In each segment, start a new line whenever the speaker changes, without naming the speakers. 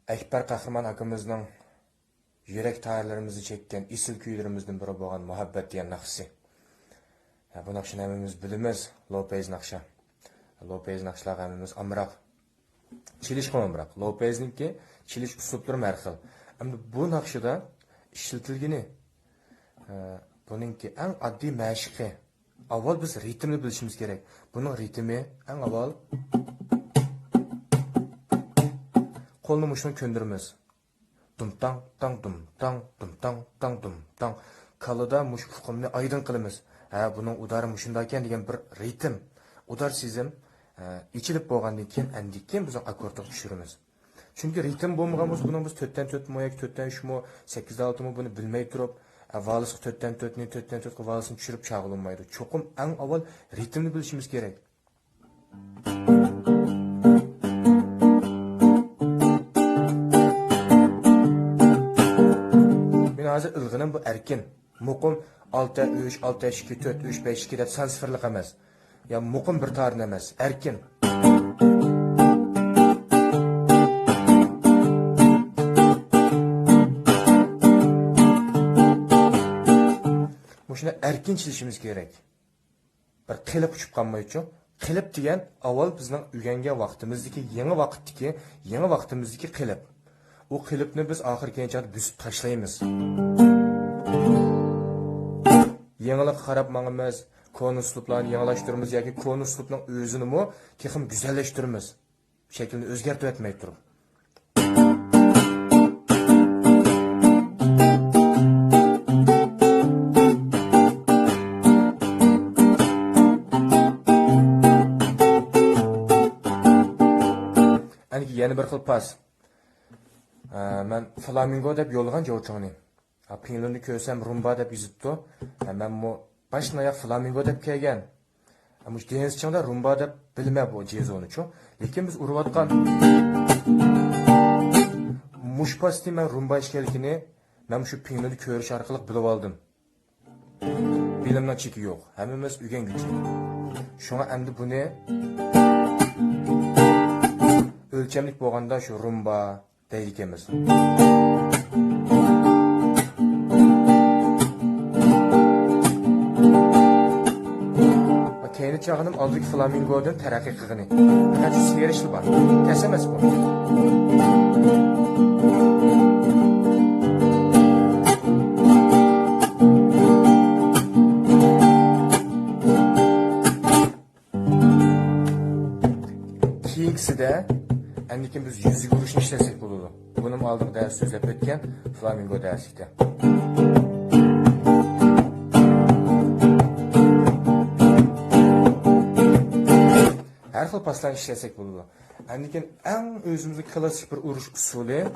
Ekber Kahraman akımızın yürek tayarlarımızı çekken isil küylerimizden biri boğan muhabbet diyen nakşisi. Bu nakşini hemimiz bilimiz Lopez nakşa. Lopez nakşlar hemimiz amrak. Çiliş amrak. Lopez'ninki çiliş usulları merhil. Ama bu nakşıda işletilgini bununki en addi meşki. Avval biz ritmini bilişimiz gerek. Bunun ritmi en avval kolunu muşunu köndürümüz. Dum tang tang dum tang dum tang tang dum tang. Kalıda muş ufkumunu aydın kılımız. Bunun udarı muşundayken degen bir ritim. Udar sizim içilip boğandan keyin endikken biz akorda düşürümüz. Çünkü ritim bo'lmaganmiz bunun biz 4'ten 4 moyak 4'ten 3 mo 8'de 6 mo bunu bilmey turib valısını 4'ten 4 valısını düşürüp çağılınmaydı. Çokum en avval ritmini bilişimiz gerek. Ben hazır ılgının bu erkin. Muqum 6-3, 6-2, 4-3, 5-2 deb san sıfırlık emas. Ya muqum bir tarın emas, erkin. Şuna erkin çilişimiz gerek. Bir qilib uçup qalmayıcı. Qilib degan avval bizning uygangan vaqtimizdagi yangi vaqtdagi, yangi vaqtimizdagi qilib. O qilibni biz oxirgacha buzib tashlaymiz. Yangilik qarab mangimiz, konu uslublarni yangilaştırmamız yoki konu uslubning o'zini mo texim güzelleştirimiz. Shaklini o'zgartirib etmay turib. Yeni bir xil pas. Men flamingo deb yo'lgan jo'chog'ni. Pinglini ko'rsam rumba deb yozibdi. Men bu başdan oyoq flamingo deb kelgan. Ama şu deniz rumba deb bilmay bu jezoni-chu. Lekin biz urayotgan mush pasni men rumba ekanligini men shu pinglini ko'rish orqali bilib oldim. Bilimning cheki yo'q. Hammamiz o'rganguchi. Shunga endi buni ölçemlik boğanda şu rumba deylikemiz. Keyni çağınım aldık flamingo'dan terakki kığını. Fakat şu seyirişli var. Kesemez bu. Kiyiksi de Endikin biz yüzük vuruşunu işlesek bulurdu. Bunun aldığım ders sözlep ötken flamingo dersikte. Her xil paslan işlesek bulurdu. Endikin en özümüzün klasik bir uruş usulü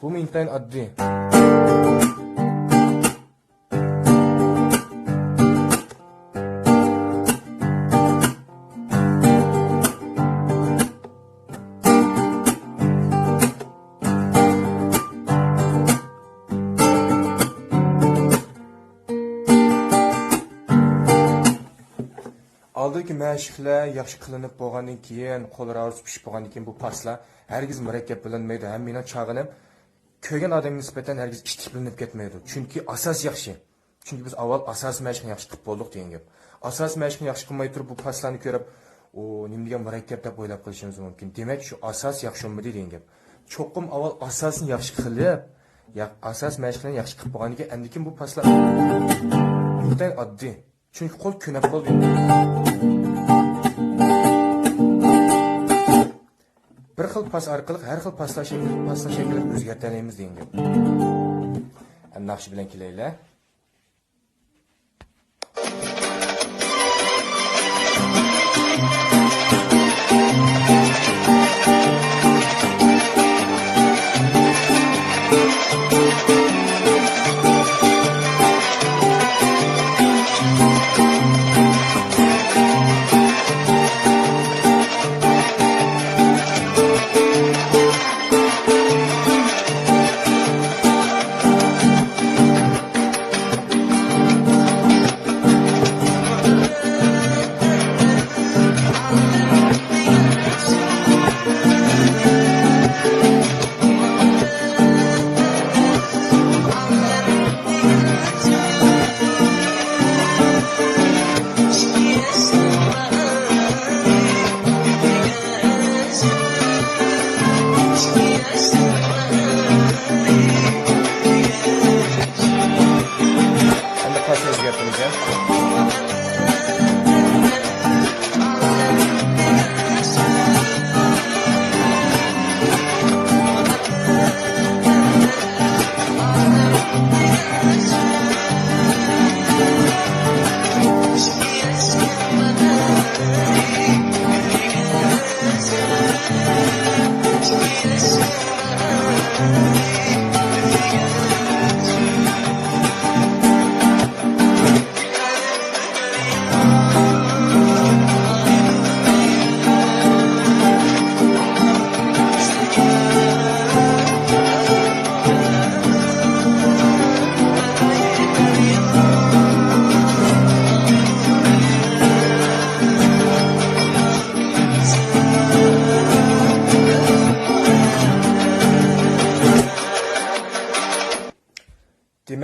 bu mu intayin addi? Aldaki məşqlər yaxşı qılınıb boğandan keyin, qo'llar arası pişib boğandan keyin bu paslar hergiz murakkab bilinmaydi. Ham meni çağınım ko'rgan odamga nisbatan hergiz ishtiq bilinib ketmaydi. Chunki asos yaxshi. Chunki biz avval asos məşqni yaxshi qilib bo'ldik degan gap. Asos məşqni yaxshi qilmay turib bu paslarni ko'rib, o nima degan murakkab deb o'ylab qolishimiz mumkin. Demak, shu asos yaxshimi degan gap. Cho'qim avval asosni yaxshi qilib, asos məşqini yaxshi qilib bo'lgandan keyin endikin bu paslar bundan oddiy. Çünkü kol künep kol bir xil pas arqali her xil paslar şekilde o'zgartiramiz degan gap. Naqsh bilan kelaylik.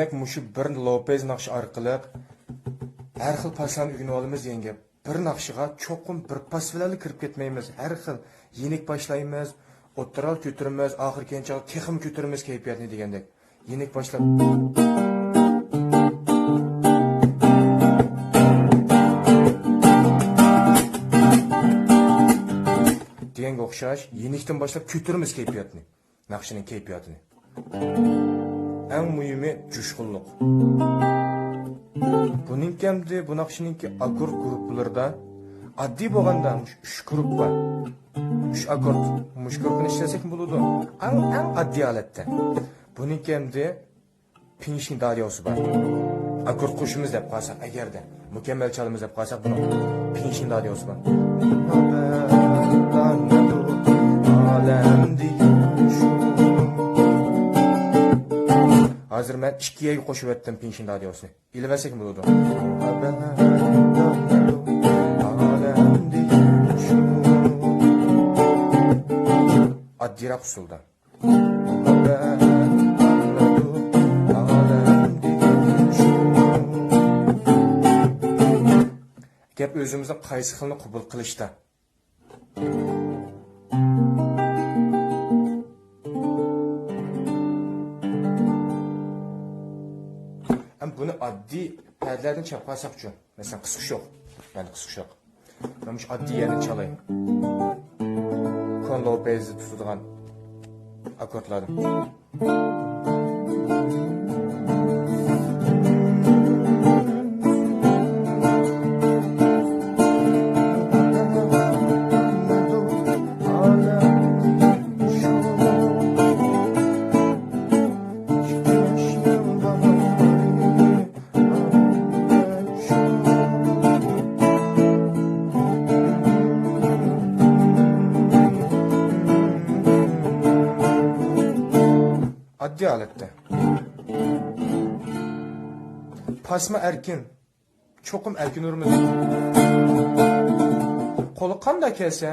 demek muşu bir Lopez nakşı arkalık her xil paslarni o'rganib olamiz yenge. Bir naqshiga cho'qim bir pas bilan kirib ketmaymiz. Har xil yenik boshlaymiz, o'ttiral ko'taramiz, oxirgacha texim ko'taramiz kayfiyatni degandek. Yenik boshlab deganga o'xshash, yenikdan boshlab ko'taramiz kayfiyatni. Naqshining kayfiyatini. Eng muhimi jushqunlik. Buning hamda bu naqshininki akkord gruplarida oddiy bo'lganda 3 grup bor. 3 akkord, mush gruppini ishlasak bo'ladi. Eng oddiy holatda. Buning hamda pinching daryosi bor. Akkord qo'shimiz deb qolsak, agarda mukammal chalamiz deb qolsak, buni pinching daryosi bor. Hozir men 2 ga qo'shib o'tdim pinching radiosini. İlversek mi bo'ladi? Addiroq usulda. Gap o'zimizni qaysi xilni qabul qilishda. Bunu addi perdelerden çarparsak şu. Mesela kısık yok. Yani kısık yok. Ben şu addi yerini çalayım. Con Lopez'i tutulan akortlarım. Addi alette. Pasma erkin. Çokum erkin urumuz. Kolu qanda kelse,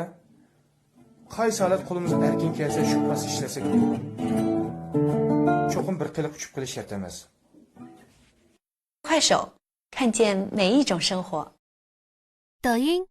qaysi holat qo'limiz erkin kelse shu pas ishlasak. Çokum bir qilib uchib qilish shart emas.
快手，看见每一种生活。
抖音